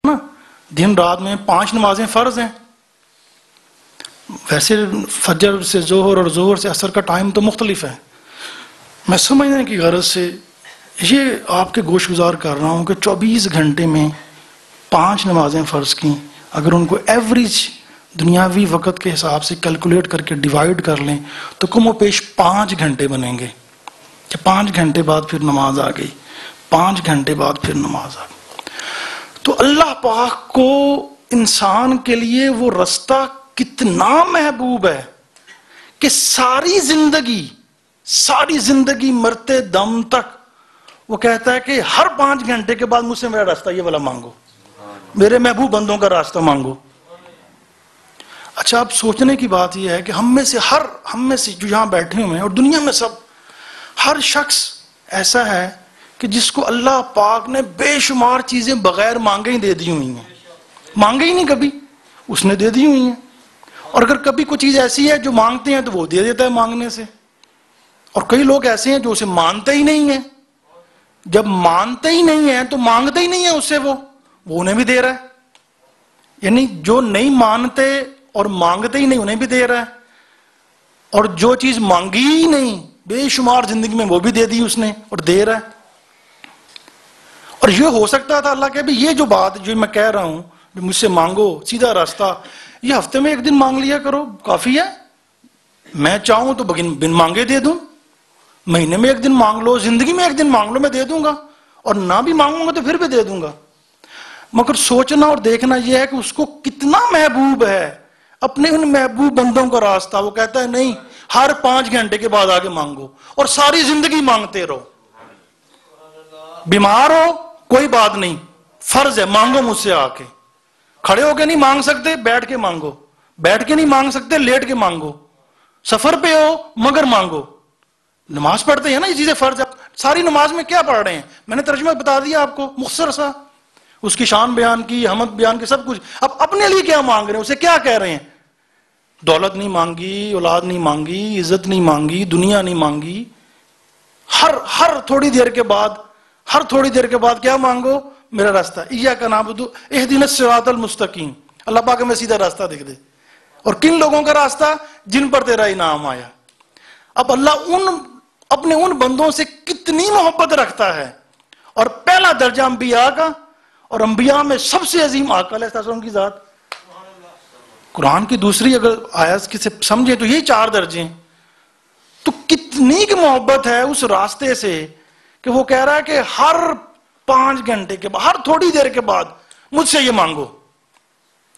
نا دن رات میں 5 نمازیں فرض ہیں. ویسے فجر سے ظہر اور ظہر سے عصر کا ٹائم تو مختلف ہے. میں سمجھنے کی غرض سے یہ آپ کے گوش گزار کر رہا ہوں کہ 24 گھنٹے میں 5 نمازیں فرض کی اگر ان کو ایوریج دنیاوی وقت کے حساب سے کیلکولیٹ کر کے ڈیوائڈ کر لیں تو کم و پیش 5 گھنٹے بنیں گے کہ 5 گھنٹے بعد پھر نماز آ گئی، 5 گھنٹے بعد پھر نماز آ گئی. تو اللہ پاک کو انسان کے لیے وہ رستہ کتنا محبوب ہے کہ ساری زندگی مرتے دم تک وہ کہتا ہے کہ ہر 5 گھنٹے کے بعد مجھ سے میرا راستہ یہ والا مانگو، میرے محبوب بندوں کا راستہ مانگو. اچھا اب سوچنے کی بات یہ ہے کہ ہم میں سے جو یہاں بیٹھے ہوئے ہیں اور دنیا میں سب ہر شخص ایسا ہے کہ جس کو اللہ پاک نے بے شمار چیزیں بغیر مانگے ہی دے دی ہوئی ہیں. مانگے ہی نہیں کبھی، اس نے دے دی ہوئی ہیں. اور اگر کبھی کوئی چیز ایسی ہے جو مانگتے ہیں تو وہ دے دیتا ہے مانگنے سے. اور کئی لوگ ایسے ہیں جو اسے مانتے ہی نہیں ہیں. جب مانتے ہی نہیں ہیں تو مانگتے ہی نہیں ہیں اس سے، وہ انہیں بھی دے رہا ہے. یعنی جو نہیں مانتے اور مانگتے ہی نہیں انہیں بھی دے رہا ہے، اور جو چیز مانگی ہی نہیں بے شمار زندگی میں وہ بھی دے دی اس نے اور دے رہا ہے. اور یہ ہو سکتا تھا اللہ کہ یہ جو بات جو میں کہہ رہا ہوں جو مجھ سے مانگو سیدھا راستہ، یہ ہفتے میں 1 دن مانگ لیا کرو کافی ہے. میں چاہوں تو بن مانگے دے دوں، مہینے میں 1 دن مانگ لو، زندگی میں 1 دن مانگ لو، میں دے دوں گا. اور نہ بھی مانگوں گا تو پھر بھی دے دوں گا. مگر سوچنا اور دیکھنا یہ ہے کہ اس کو کتنا محبوب ہے اپنے ان محبوب بندوں کا راستہ. وہ کہتا ہے نہیں، ہر 5 گھنٹے کے بعد آگے مانگو اور ساری زندگی مانگتے رہو. بیمار ہو کوئی بات نہیں، فرض ہے مانگو مجھ سے آ کے. کھڑے ہو کے نہیں مانگ سکتے بیٹھ کے مانگو، بیٹھ کے نہیں مانگ سکتے لیٹ کے مانگو. سفر پہ ہو مگر مانگو. نماز پڑھتے ہیں نا، یہ چیزیں فرض ہے. ساری نماز میں کیا پڑھ رہے ہیں میں نے ترجمہ بتا دیا آپ کو مختصر سا، اس کی شان بیان کی، حمد بیان کی، سب کچھ. اب اپنے لیے کیا مانگ رہے ہیں، اسے کیا کہہ رہے ہیں؟ دولت نہیں مانگی، اولاد نہیں مانگی، عزت نہیں مانگی، دنیا نہیں مانگی. ہر تھوڑی دیر کے بعد کیا مانگو؟ میرا راستہ ایاک نعبد اہدنا الصراط المستقیم. اللہ پاک ہمیں سیدھا راستہ دکھ دے. اور کن لوگوں کا راستہ؟ جن پر تیرا انعام آیا. اب اللہ اپنے ان بندوں سے کتنی محبت رکھتا ہے. اور پہلا درجہ انبیاء کا، اور انبیاء میں سب سے عظیم آقا علیہ السلام کی ذات. قرآن کی دوسری اگر آیت سے سمجھیں تو یہی 4 درجے ہیں. تو کتنی کی محبت ہے اس راستے سے کہ وہ کہہ رہا ہے کہ ہر 5 گھنٹے کے بعد، ہر تھوڑی دیر کے بعد مجھ سے یہ مانگو،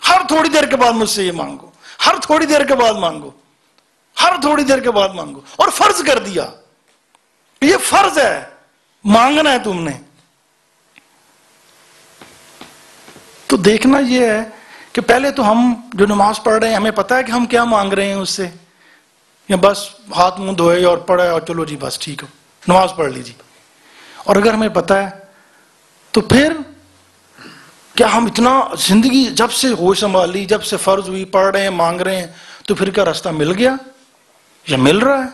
ہر تھوڑی دیر کے بعد مجھ سے یہ مانگو، ہر تھوڑی دیر کے بعد مانگو، ہر تھوڑی دیر کے بعد مانگو. اور فرض کر دیا، یہ فرض ہے، مانگنا ہے تم نے. تو دیکھنا یہ ہے کہ پہلے تو ہم جو نماز پڑھ رہے ہیں ہمیں پتہ ہے کہ ہم کیا مانگ رہے ہیں اس سے، یا بس ہاتھ منہ دھوئے اور پڑھے اور چلو جی بس ٹھیک ہو نماز پڑھ لیجیے. اور اگر ہمیں پتہ ہے تو پھر کیا ہم اتنا زندگی جب سے ہوش سنبھالی، جب سے فرض ہوئی، پڑھ رہے ہیں مانگ رہے ہیں، تو پھر کیا راستہ مل گیا یا مل رہا ہے؟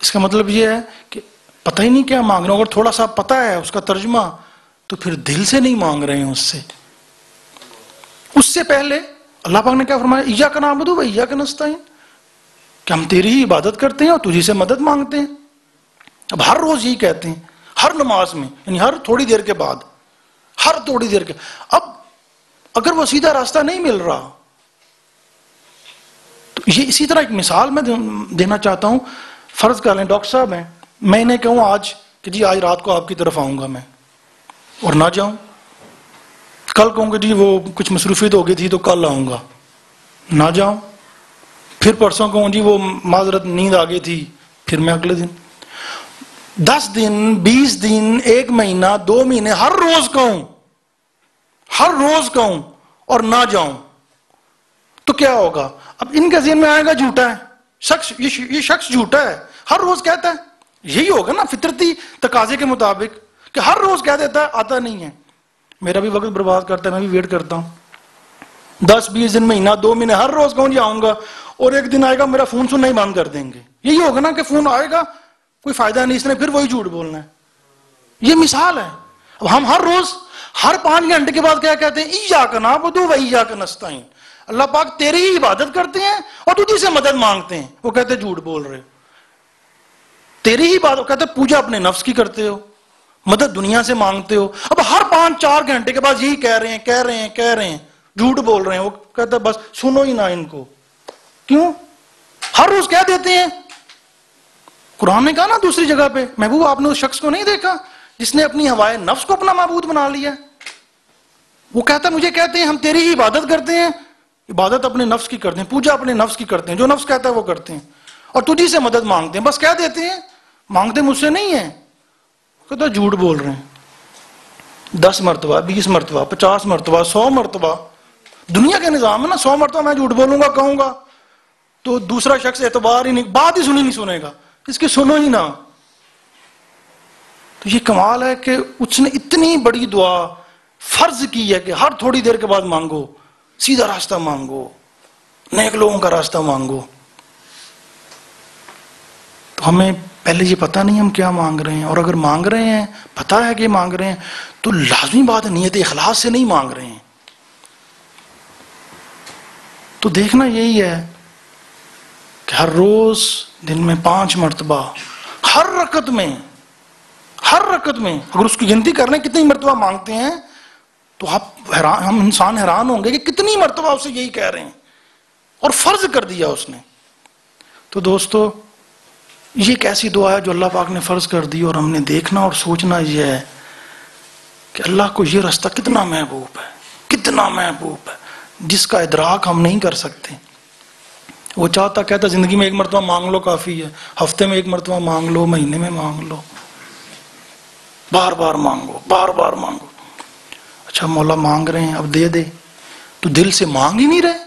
اس کا مطلب یہ ہے کہ پتہ ہی نہیں کیا مانگ رہے ہیں. اگر تھوڑا سا پتہ ہے اس کا ترجمہ تو پھر دل سے نہیں مانگ رہے ہیں اس سے پہلے اللہ پاک نے کیا فرمایا؟ ایاک نعبد و ایاک نستعین، کہ ہم تیری ہی عبادت کرتے ہیں اور تجھی سے مدد مانگتے ہیں. اب ہر روز یہی کہتے ہیں، ہر نماز میں، یعنی ہر تھوڑی دیر کے بعد، ہر تھوڑی دیر کے. اب اگر وہ سیدھا راستہ نہیں مل رہا تو یہ اسی طرح ایک مثال میں دینا چاہتا ہوں. فرض کر لیں ڈاکٹر صاحب ہیں، میں انہیں کہوں آج کہ جی آج رات کو آپ کی طرف آؤں گا میں، اور نہ جاؤں. کل کہوں گا جی وہ کچھ مصروفیت ہو گئی تھی تو کل آؤں گا، نہ جاؤں. پھر پرسوں کہوں جی وہ معذرت نیند آ گئی تھی، پھر میں اگلے دن. 10 دن، 20 دن، 1 مہینہ، 2 مہینے، ہر روز کہوں اور نہ جاؤں تو کیا ہوگا؟ اب ان کے ذہن میں آئے گا جھوٹا ہے یہ شخص جھوٹا ہے، ہر روز کہتا ہے. یہی ہوگا نا فطرتی تقاضے کے مطابق کہ ہر روز کہہ دیتا ہے، آتا نہیں ہے. میرا بھی وقت برباد کرتا ہے، میں بھی ویٹ کرتا ہوں. 10 20 دن، مہینہ، 2 مہینے، ہر روز کہوں جی آؤں گا، اور ایک دن آئے گا میرا فون سننا ہی بند کر دیں گے. یہی ہوگا نا کہ فون آئے گا کوئی فائدہ نہیں، اس نے پھر وہی جھوٹ بولنا ہے. یہ مثال ہے. اب ہم ہر ہر 5 گھنٹے کے بعد کیا کہتے ہیں؟ ایاک نعبد و ایاک نستعین، اللہ پاک تیری ہی عبادت کرتے ہیں اور تجھی سے مدد مانگتے ہیں۔ وہ کہتے ہیں جھوٹ بول رہے ہو، تیری ہی بات، وہ کہتے ہیں پوجا اپنے نفس کی کرتے ہو، مدد دنیا سے مانگتے ہو۔ اب ہر 5-4 گھنٹے کے بعد یہی کہہ رہے ہیں، جھوٹ بول رہے ہیں۔ وہ کہتے ہیں بس سنو ہی نہ ان کو۔ کیوں؟ ہر روز کہہ دیتے ہیں۔ قرآن نے کہا نا دوسری جگہ پہ، محبوب آپ نے اس شخص کو نہیں دیکھا جس نے اپنی ہوائے نفس کو اپنا معبود بنا لیا؟ وہ کہتا ہے مجھے کہتے ہیں ہم تیری ہی عبادت کرتے ہیں، عبادت اپنے نفس کی کرتے ہیں، پوجا اپنے نفس کی کرتے ہیں، جو نفس کہتا ہے وہ کرتے ہیں، اور تجھی سے مدد مانگتے ہیں۔ بس کہہ دیتے ہیں، مانگتے مجھ سے نہیں ہیں۔ کہتا ہے جھوٹ بول رہے ہیں۔ 10 مرتبہ، 20 مرتبہ، 50 مرتبہ، 100 مرتبہ دنیا کے نظام ہے نا، 100 مرتبہ میں جھوٹ بولوں گا، کہوں گا تو دوسرا شخص اعتبار ہی نہیں، بات ہی سنی نہیں سنے گا، اس کی سنو ہی نہ۔ تو یہ کمال ہے کہ اس نے اتنی بڑی دعا فرض کی ہے کہ ہر تھوڑی دیر کے بعد مانگو، سیدھا راستہ مانگو، نیک لوگوں کا راستہ مانگو۔ تو ہمیں پہلے یہ پتہ نہیں ہم کیا مانگ رہے ہیں، اور اگر مانگ رہے ہیں، پتہ ہے کہ مانگ رہے ہیں، تو لازمی بات ہے نیت اخلاص سے نہیں مانگ رہے ہیں۔ تو دیکھنا یہی ہے کہ ہر روز دن میں 5 مرتبہ، ہر رکعت میں اگر اس کی گنتی کر لیں کتنی مرتبہ مانگتے ہیں، تو ہم انسان حیران ہوں گے کہ کتنی مرتبہ اسے یہی کہہ رہے ہیں، اور فرض کر دیا اس نے۔ تو دوستو یہ ایک ایسی دعا ہے جو اللہ پاک نے فرض کر دی، اور ہم نے دیکھنا اور سوچنا یہ ہے کہ اللہ کو یہ راستہ کتنا محبوب ہے، جس کا ادراک ہم نہیں کر سکتے۔ وہ چاہتا کہتا زندگی میں 1 مرتبہ مانگ لو کافی ہے، ہفتے میں 1 مرتبہ مانگ لو، مہینے میں مانگ لو، بار بار مانگو۔ اچھا مولا مانگ رہے ہیں، اب دے دے، تو دل سے مانگ ہی نہیں رہے۔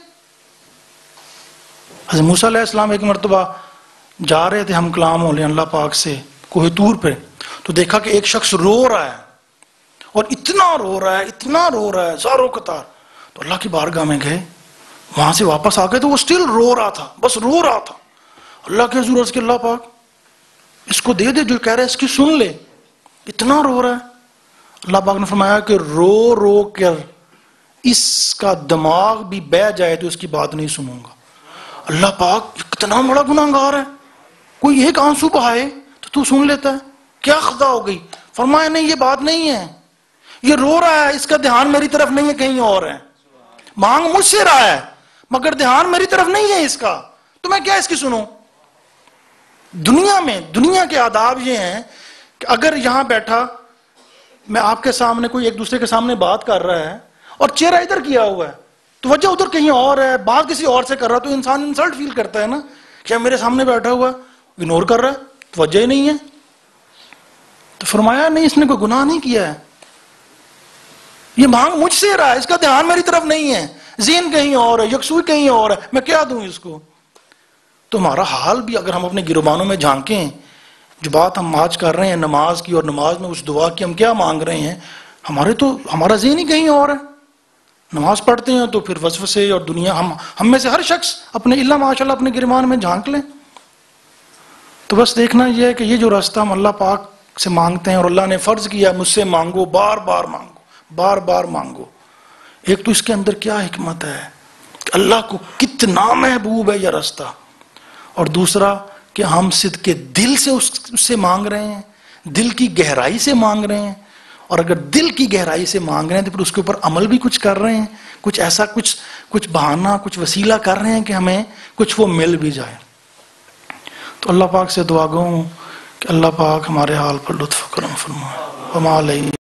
حضرت موسیٰ علیہ السلام 1 مرتبہ جا رہے تھے ہم کلام ہو لیں اللہ پاک سے کوہ طور پہ، تو دیکھا کہ ایک شخص رو رہا ہے، اور اتنا رو رہا ہے زاروں قطار۔ تو اللہ کی بارگاہ میں گئے، وہاں سے واپس آ گئے تو وہ سٹل رو رہا تھا، بس رو رہا تھا۔ اللہ کے حضور عرض کہ اللہ پاک اس کو دے دے، جو کہہ رہا ہے اس کی سن لے، اتنا رو رہا ہے۔ اللہ پاک نے فرمایا کہ رو کر اس کا دماغ بھی بہہ جائے تو اس کی بات نہیں سنوں گا۔ اللہ پاک کتنا بڑا گناہگار ہے، کوئی ایک آنسو بہائے تو سن لیتا ہے، کیا خطا ہو گئی؟ فرمایا نہیں، یہ بات نہیں ہے، یہ رو رہا ہے، اس کا دھیان میری طرف نہیں ہے، کہیں اور ہے، مانگ مجھ سے رہا ہے مگر دھیان میری طرف نہیں ہے اس کا، تو میں کیا اس کی سنوں؟ دنیا کے آداب یہ ہیں کہ اگر یہاں بیٹھا میں آپ کے سامنے، کوئی ایک دوسرے کے سامنے بات کر رہا ہے اور چہرہ ادھر کیا ہوا ہے، تو وجہ ادھر کہیں اور ہے، بات کسی اور سے کر رہا ہے، تو انسان انسلٹ فیل کرتا ہے نا، کہ میرے سامنے بیٹھا ہوا ہے اگنور کر رہا ہے، تو وجہ ہی نہیں ہے۔ تو فرمایا نہیں، اس نے کوئی گناہ نہیں کیا ہے، یہ مانگ مجھ سے رہا ہے، اس کا دھیان میری طرف نہیں ہے، ذہن کہیں اور ہے، یکسوئی کہیں اور ہے، میں کیا دوں اس کو؟ تو ہمارا حال بھی اگر ہم اپنے گروبانوں میں جھانکیں، جو بات ہم آج کر رہے ہیں نماز کی، اور نماز میں اس دعا کی ہم کیا مانگ رہے ہیں، ہمارا ذہن ہی کہیں اور ہے۔ نماز پڑھتے ہیں تو پھر وسوسے اور دنیا، ہم میں سے ہر شخص اپنے اللہ ماشاءاللہ اپنے گریبان میں جھانک لیں۔ تو بس دیکھنا یہ ہے کہ یہ جو راستہ ہم اللہ پاک سے مانگتے ہیں، اور اللہ نے فرض کیا مجھ سے مانگو، بار بار مانگو، ایک تو اس کے اندر کیا حکمت ہے کہ اللہ کو کتنا محبوب ہے یہ راستہ، اور دوسرا کہ ہم صدق دل سے اس سے مانگ رہے ہیں، دل کی گہرائی سے مانگ رہے ہیں، اور اگر دل کی گہرائی سے مانگ رہے ہیں تو پھر اس کے اوپر عمل بھی کچھ کر رہے ہیں، کچھ ایسا کچھ بہانہ، کچھ وسیلہ کر رہے ہیں کہ ہمیں کچھ وہ مل بھی جائے۔ تو اللہ پاک سے دعا گو کہ اللہ پاک ہمارے حال پر لطف کرم فرمائے۔ وما علیہ